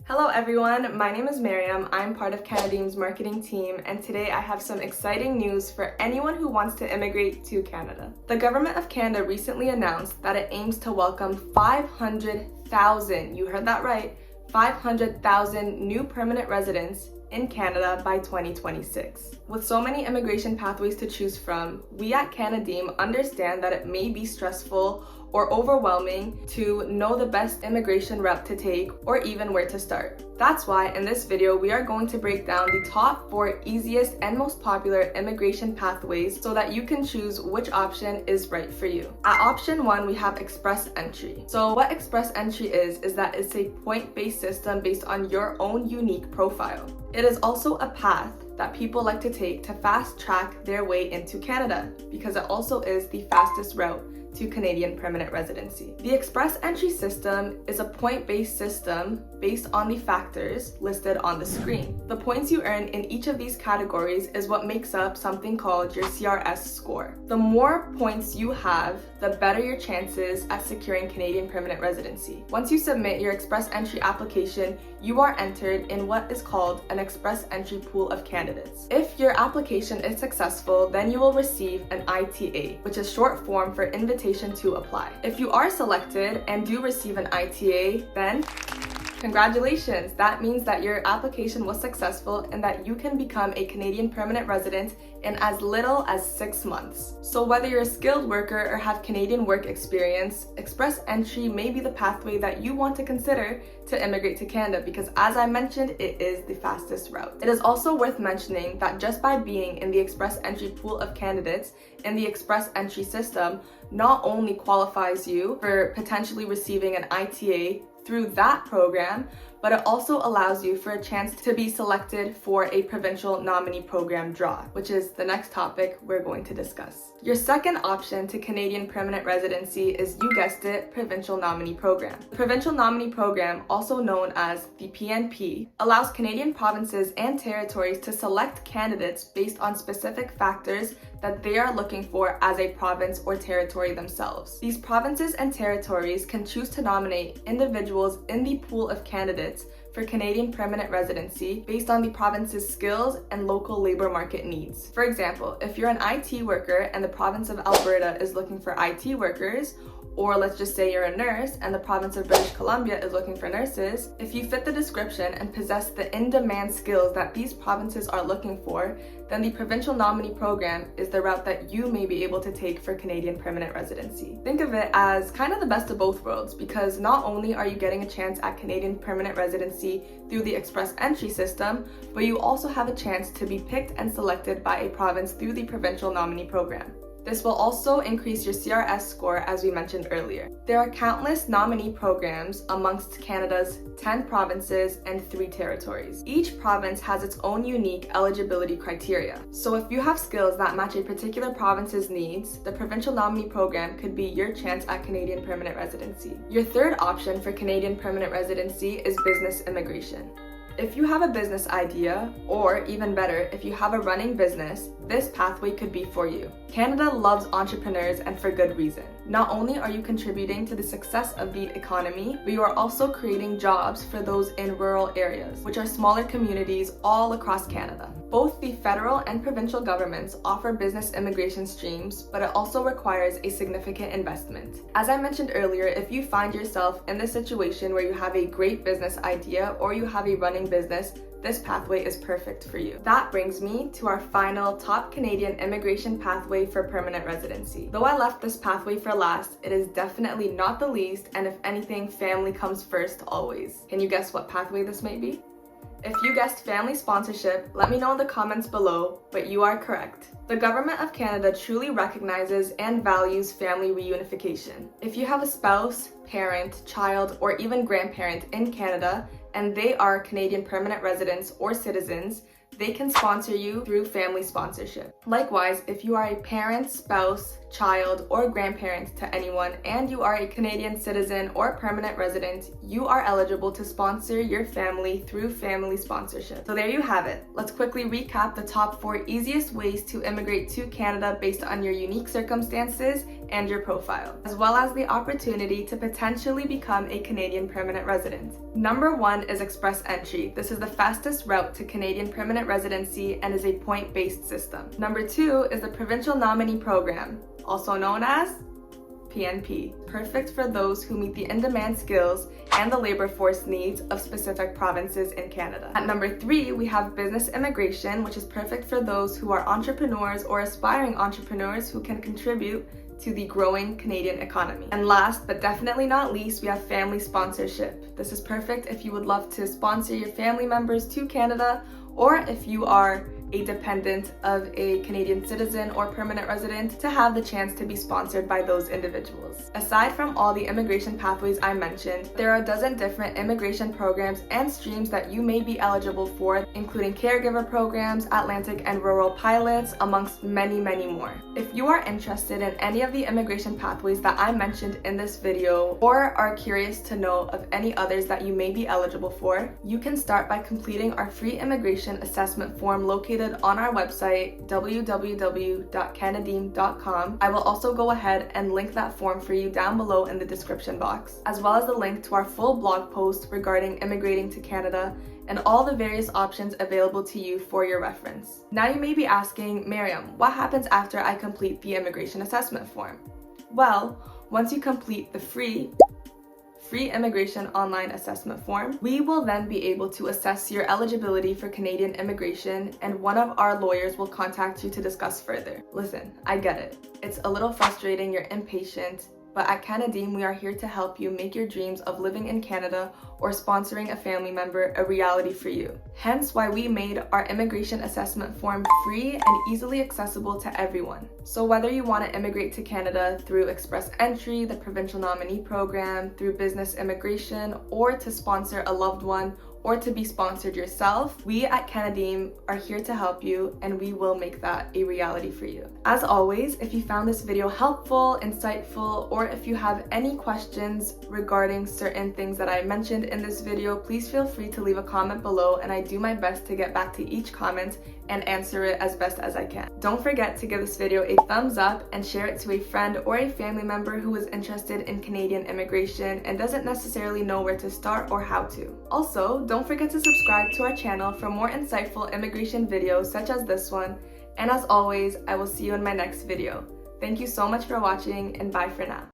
Hello everyone, my name is Miriam. I'm part of Canadian's marketing team, and today I have some exciting news for anyone who wants to immigrate to Canada. The Government of Canada recently announced that it aims to welcome 500,000, you heard that right, 500,000 new permanent residents in Canada by 2026. With so many immigration pathways to choose from, we at Canadian understand that it may be stressful or overwhelming to know the best immigration route to take or even where to start. That's why in this video we are going to break down the top 4 easiest and most popular immigration pathways so that you can choose which option is right for you. At option 1 we have express entry. So what express entry is that it's a point-based system based on your own unique profile. It is also a path that people like to take to fast track their way into Canada because it also is the fastest route to Canadian permanent residency. The express entry system is a point-based system based on the factors listed on the screen. The points you earn in each of these categories is what makes up something called your CRS score. The more points you have, the better your chances at securing Canadian permanent residency. Once you submit your express entry application, you are entered in what is called an express entry pool of candidates. If your application is successful, then you will receive an ITA, which is short form for invitation to apply. If you are selected and do receive an ITA, then congratulations! That means that your application was successful and that you can become a Canadian permanent resident in as little as 6 months. So whether you're a skilled worker or have Canadian work experience, express entry may be the pathway that you want to consider to immigrate to Canada because, as I mentioned, it is the fastest route. It is also worth mentioning that just by being in the express entry pool of candidates in the express entry system not only qualifies you for potentially receiving an ITA through that program, but it also allows you for a chance to be selected for a provincial nominee program draw, which is the next topic we're going to discuss. Your second option to Canadian permanent residency is, you guessed it, provincial nominee program. The provincial nominee program, also known as the PNP, allows Canadian provinces and territories to select candidates based on specific factors that they are looking for as a province or territory themselves. These provinces and territories can choose to nominate individuals in the pool of candidates for Canadian permanent residency based on the province's skills and local labor market needs. For example, if you're an IT worker and the province of Alberta is looking for IT workers, or let's just say you're a nurse and the province of British Columbia is looking for nurses, if you fit the description and possess the in-demand skills that these provinces are looking for, then the provincial nominee program is the route that you may be able to take for Canadian permanent residency. Think of it as kind of the best of both worlds because not only are you getting a chance at Canadian permanent residency through the express entry system, but you also have a chance to be picked and selected by a province through the provincial nominee program. This will also increase your CRS score, as we mentioned earlier. There are countless nominee programs amongst Canada's 10 provinces and 3 territories. Each province has its own unique eligibility criteria. So if you have skills that match a particular province's needs, the provincial nominee program could be your chance at Canadian permanent residency. Your third option for Canadian permanent residency is business immigration. If you have a business idea, or even better, if you have a running business, this pathway could be for you. Canada loves entrepreneurs, and for good reason. Not only are you contributing to the success of the economy, but you are also creating jobs for those in rural areas, which are smaller communities all across Canada. Both the federal and provincial governments offer business immigration streams, but it also requires a significant investment. As I mentioned earlier, if you find yourself in the situation where you have a great business idea or you have a running business, this pathway is perfect for you. That brings me to our final top Canadian immigration pathway for permanent residency. Though I left this pathway for last, it is definitely not the least, and if anything, family comes first always. Can you guess what pathway this may be? If you guessed family sponsorship, let me know in the comments below, but you are correct. The Government of Canada truly recognizes and values family reunification. If you have a spouse, parent, child, or even grandparent in Canada, and they are Canadian permanent residents or citizens, they can sponsor you through family sponsorship. Likewise, if you are a parent, spouse, child, or grandparent to anyone, and you are a Canadian citizen or permanent resident, you are eligible to sponsor your family through family sponsorship. So there you have it. Let's quickly recap the top 4 easiest ways to immigrate to Canada based on your unique circumstances and your profile, as well as the opportunity to potentially become a Canadian permanent resident. Number 1 is Express Entry. This is the fastest route to Canadian permanent residency and is a point-based system. Number 2 is the Provincial Nominee Program, also known as PNP, perfect for those who meet the in-demand skills and the labor force needs of specific provinces in Canada. At number 3, we have Business Immigration, which is perfect for those who are entrepreneurs or aspiring entrepreneurs who can contribute to the growing Canadian economy. And last but definitely not least, we have Family Sponsorship. This is perfect if you would love to sponsor your family members to Canada, or if you are a dependent of a Canadian citizen or permanent resident, to have the chance to be sponsored by those individuals. Aside from all the immigration pathways I mentioned, there are a dozen different immigration programs and streams that you may be eligible for, including caregiver programs, Atlantic and rural pilots, amongst many, many more. If you are interested in any of the immigration pathways that I mentioned in this video, or are curious to know of any others that you may be eligible for, you can start by completing our free immigration assessment form located on our website, www.canademe.com. I will also go ahead and link that form for you down below in the description box, as well as the link to our full blog post regarding immigrating to Canada and all the various options available to you for your reference. Now you may be asking, Miriam, what happens after I complete the immigration assessment form? Well, once you complete the free immigration online assessment form, we will then be able to assess your eligibility for Canadian immigration, and one of our lawyers will contact you to discuss further. Listen, I get it. It's a little frustrating, you're impatient, but at Canademe, we are here to help you make your dreams of living in Canada or sponsoring a family member a reality for you. Hence why we made our immigration assessment form free and easily accessible to everyone. So whether you want to immigrate to Canada through Express Entry, the Provincial Nominee Program, through business immigration, or to sponsor a loved one, or to be sponsored yourself, we at Canademe are here to help you, and we will make that a reality for you. As always, if you found this video helpful, insightful, or if you have any questions regarding certain things that I mentioned in this video, please feel free to leave a comment below, and I do my best to get back to each comment and answer it as best as I can. Don't forget to give this video a thumbs up and share it to a friend or a family member who is interested in Canadian immigration and doesn't necessarily know where to start or how to. Also, don't forget to subscribe to our channel for more insightful immigration videos such as this one, and as always, I will see you in my next video. Thank you so much for watching, and bye for now.